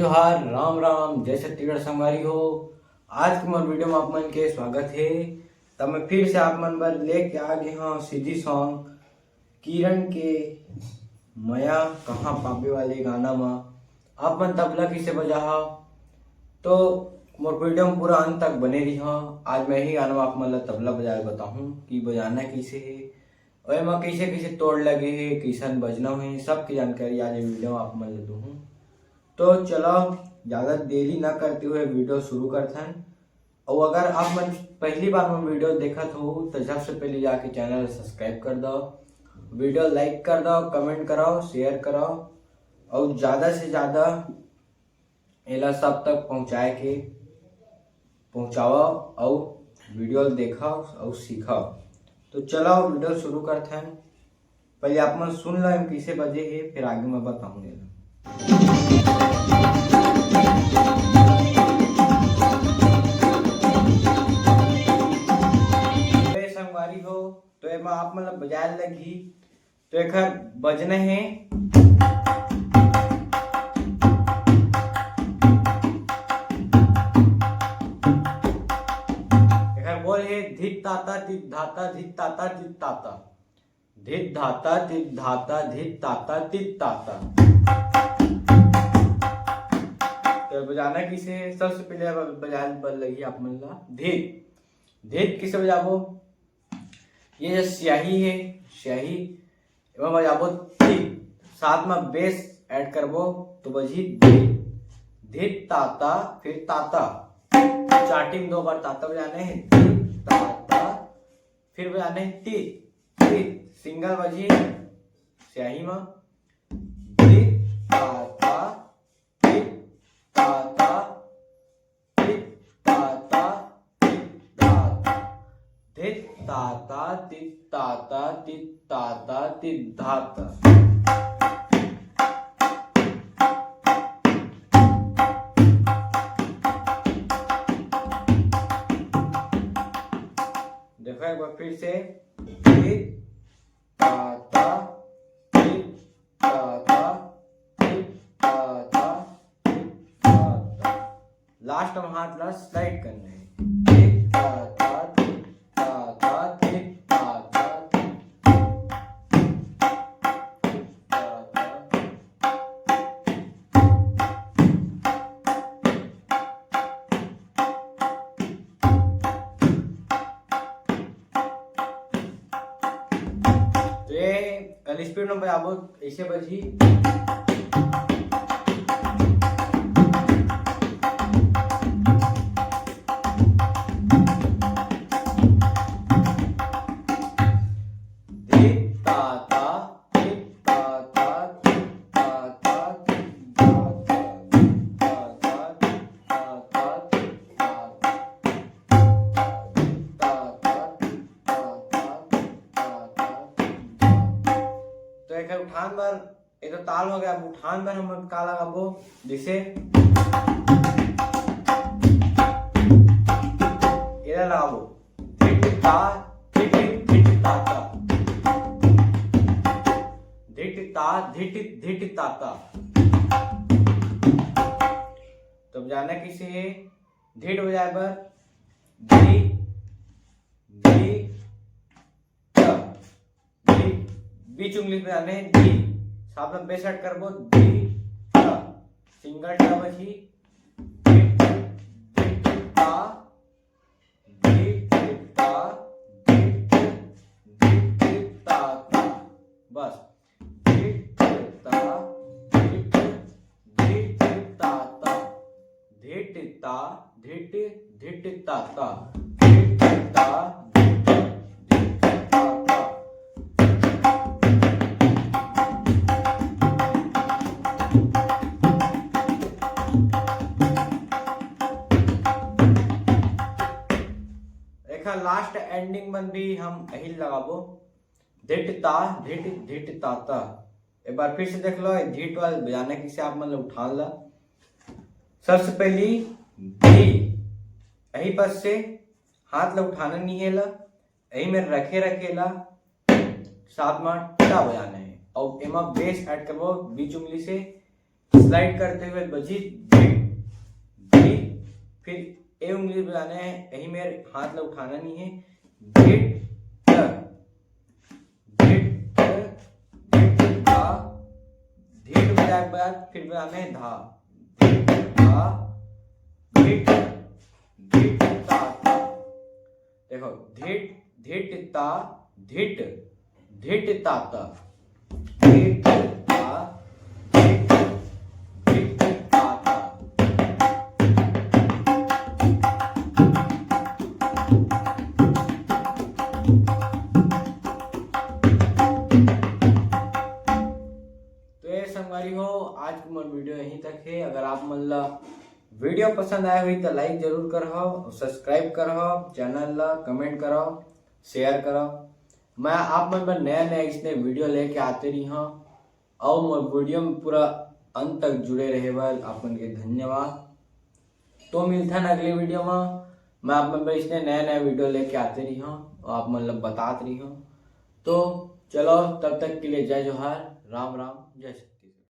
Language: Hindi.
जोहार राम राम जय छत्तीसगढ़ संगवारी हो। आज के मोर वीडियो में आप मन के स्वागत है। तब मैं फिर से आप मन बर लेके आ गए हाँ सीधी सॉन्ग किरण के मया कहाँ पाबे वाले गाना में आप मन तबला किसे बजा हा। तो मोर वीडियो में पूरा अंत तक बने रही हाँ। आज मैं ही गाना में आप मन ला तबला बजाए बताऊँ कि बजाना कैसे है और एमा कैसे कैसे तोड़ लगे है कैसन बजना है सबकी जानकारी आज वीडियो में आप मन ला दूँ। तो चलो ज़्यादा देरी ना करते हुए वीडियो शुरू करते हैं। और अगर आप मन पहली बार में वीडियो देखत हो तो सबसे पहले जाके चैनल सब्सक्राइब कर दो, वीडियो लाइक कर दो, कमेंट कराओ, शेयर कराओ और ज़्यादा से ज़्यादा एला सब तक पहुँचाओ और वीडियो देखाओ और सीखाओ। तो चलो वीडियो शुरू करते हैं। पहले आप मन सुन लो कैसे बजे है फिर आगे मैं बताऊँगा। संगवारी हो तो एमा आप मतलब बजाए लगी तो एक बजने है बोल है धित ताता तित धाता धित ताता तित ताता धित धाता तित धाता धित ताता तित ताता। तो बजाना किसे सबसे पहले बजाने पर लगी आप मन ला धित। धित किसे बजाबो ये जो स्याही है स्याही एवं बजाबो धित साथ में बेस ऐड करबो तो बजी धित। धित ताता फिर ताता स्टार्टिंग दो बार ताता बजाने हैं धित ताता फिर बजाने हैं टित टित सिंगल बजी स्याही में धित ताता धित ताता धित ताता धित ताता तित ताता तित ताता तित धाता। देखो एक बार फिर से तित ताता तित ताता तित ताता तित ताता। लास्ट में हाथ ला स्लाइड करना है तित ताता तित ताता तित ताता तो ये स्पीड में बजाबो ऐसे बजी उठान बार ये तो ताल हो गया। अब उठान बार हम का लगाबो जैसे ये लगाबो धिट ता धिट धिट ताता धिट ता धिट धिट ताता। तो जाना किसे है धिट बजाए बर धी धी बीच उंगली पे आने धी साथ में बेस ऐड करबो धी सिंगल टा बजी धिट धिट ता धिट ता धिट धिट ता बस धिट ता धिट धिट ता धिट ता धिट धिट ता धिट ता लास्ट एंडिंग में भी हम यही लगाबो धिट ता धिट धिट ताता। एक बार फिर से देख लो धिट वाले बजाने किसे आप मतलब उठान ला। सबसे पहली धी यही पर से हाथ ला उठाना नहीं है ला यही में रखे ला साथ में टा बजाना है और एमा बेस ऐड करबो बीच उंगली से स्लाइड करते हुए बजी धी, फिर ए उंगली बजाना है, यही मेरे हाथ में उठाना नहीं है। धिट धिट धिट धा, धिट बजाने के बाद फिर बजाना है धा, धिट धा धिट धिट ता ता। देखो धिट धिट ता धिट धिट ता ता, धिट ता धिट धिट ता ता। तो ये संगवारी हो, आज की मोर वीडियो यहीं तक है। अगर आप मतलब वीडियो पसंद आया हुई तो लाइक जरूर करो, सब्सक्राइब करो चैनल ला, कमेंट करो, शेयर करो। मैं आप मन पर नया नया इसने वीडियो लेके आते रही हूँ, और मोर वीडियो में पूरा अंत तक जुड़े रहे बार आपन के धन्यवाद। तो मिलता है अगले वीडियो में। मैं आप मन पर इसने नया नया वीडियो लेके आते रही हूँ और आप मतलब बताते रही हूँ। तो चलो तब तक के लिए जय जोहार, राम राम, जय श्री।